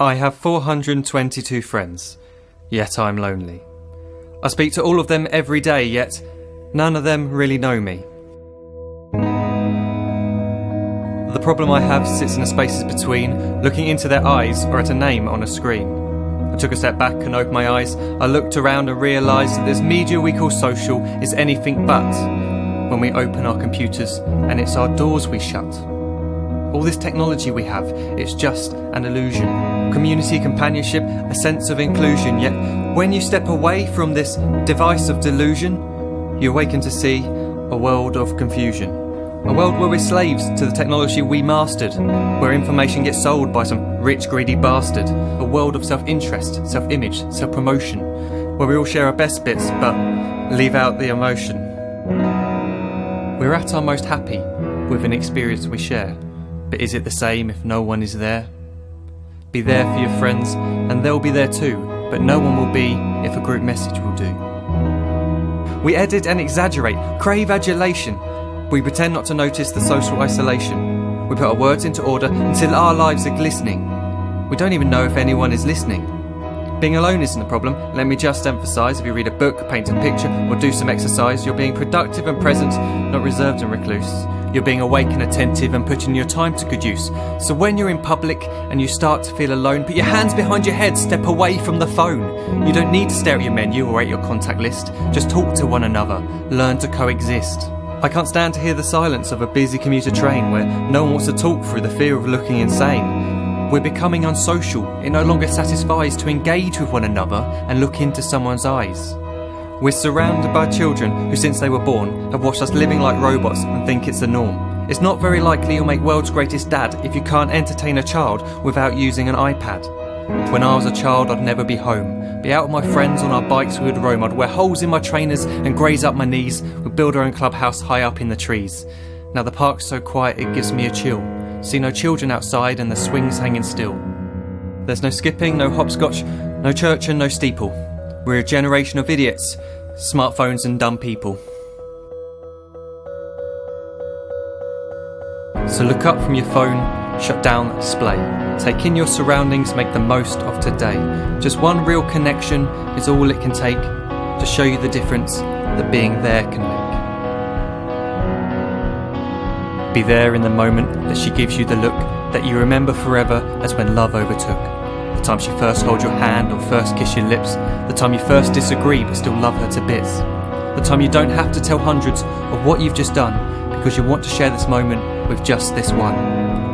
I have 422 friends, yet I'm lonely. I speak to all of them every day, yet none of them really know me. The problem I have sits in the spaces between looking into their eyes or at a name on a screen. I took a step back and opened my eyes. I looked around and realised that this media we call social is anything but when we open our computers and it's our doors we shut. All this technology we have, it's just an illusion. Community, companionship, a sense of inclusion. Yet when you step away from this device of delusion, you awaken to see a world of confusion. A world where we're slaves to the technology we mastered, where information gets sold by some rich, greedy bastard. A world of self-interest, self-image, self-promotion, where we all share our best bits but leave out the emotion. We're at our most happy with an experience we share. But is it the same if no one is there? Be there for your friends, and they'll be there too, but no one will be if a group message will do. We edit and exaggerate, crave adulation. We pretend not to notice the social isolation. We put our words into order until our lives are glistening. We don't even know if anyone is listening. Being alone isn't the problem. Let me just emphasise, if you read a book, paint a picture, or do some exercise, you're being productive and present, not reserved and recluse. You're being awake and attentive and putting your time to good use. So when you're in public and you start to feel alone, put your hands behind your head, step away from the phone. You don't need to stare at your menu or at your contact list. Just talk to one another. Learn to coexist. I can't stand to hear the silence of a busy commuter train where no one wants to talk through the fear of looking insane. We're becoming unsocial. It no longer satisfies to engage with one another and look into someone's eyes. We're surrounded by children who, since they were born, have watched us living like robots and think it's the norm. It's not very likely you'll make world's greatest dad if you can't entertain a child without using an iPad. When I was a child, I'd never be home. Be out with my friends on our bikes, we would roam. I'd wear holes in my trainers and graze up my knees. We'd build our own clubhouse high up in the trees. Now the park's so quiet it gives me a chill. See no children outside and the swings hanging still. There's no skipping, no hopscotch, no church and no steeple. We're a generation of idiots, smartphones and dumb people. So look up from your phone, shut down the display. Take in your surroundings, make the most of today. Just one real connection is all it can take to show you the difference that being there can make. Be there in the moment that she gives you the look that you remember forever as when love overtook. The time she first holds your hand or first kiss your lips. The time you first disagree but still love her to bits. The time you don't have to tell hundreds of what you've just done because you want to share this moment with just this one.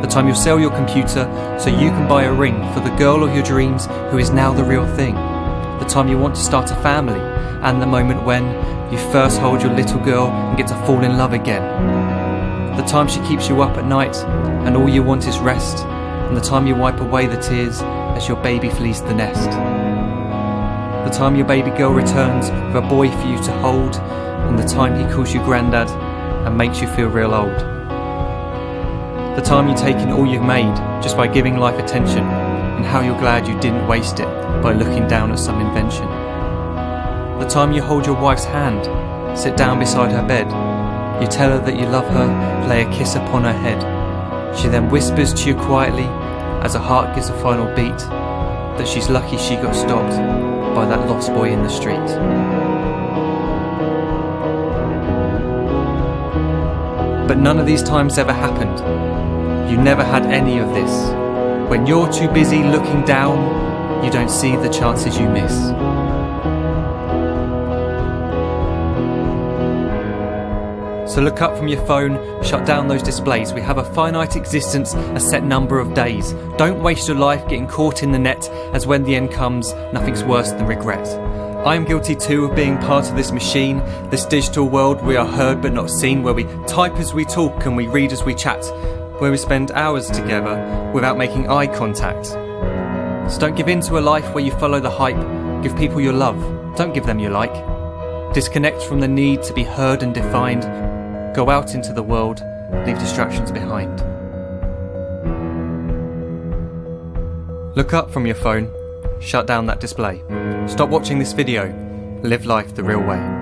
The time you'll sell your computer so you can buy a ring for the girl of your dreams who is now the real thing. The time you want to start a family, and the moment when you first hold your little girl and get to fall in love again. The time she keeps you up at night and all you want is rest, and the time you wipe away the tears as your baby flees the nest. The time your baby girl returns with a boy for you to hold, and the time he calls you granddad and makes you feel real old. The time you take in all you've made just by giving life attention, and how you're glad you didn't waste it by looking down at some invention. The time you hold your wife's hand, sit down beside her bed, you tell her that you love her, lay a kiss upon her head. She then whispers to you quietly as her heart gives a final beat that she's lucky she got stopped by that lost boy in the street. But none of these times ever happened. You never had any of this. When you're too busy looking down, you don't see the chances you miss. So look up from your phone, shut down those displays. We have a finite existence, a set number of days. Don't waste your life getting caught in the net, as when the end comes, nothing's worse than regret. I am guilty too of being part of this machine, this digital world we are heard but not seen, where we type as we talk and we read as we chat, where we spend hours together without making eye contact. So don't give in to a life where you follow the hype. Give people your love, don't give them your like. Disconnect from the need to be heard and defined. Go out into the world, leave distractions behind. Look up from your phone, shut down that display. Stop watching this video, live life the real way.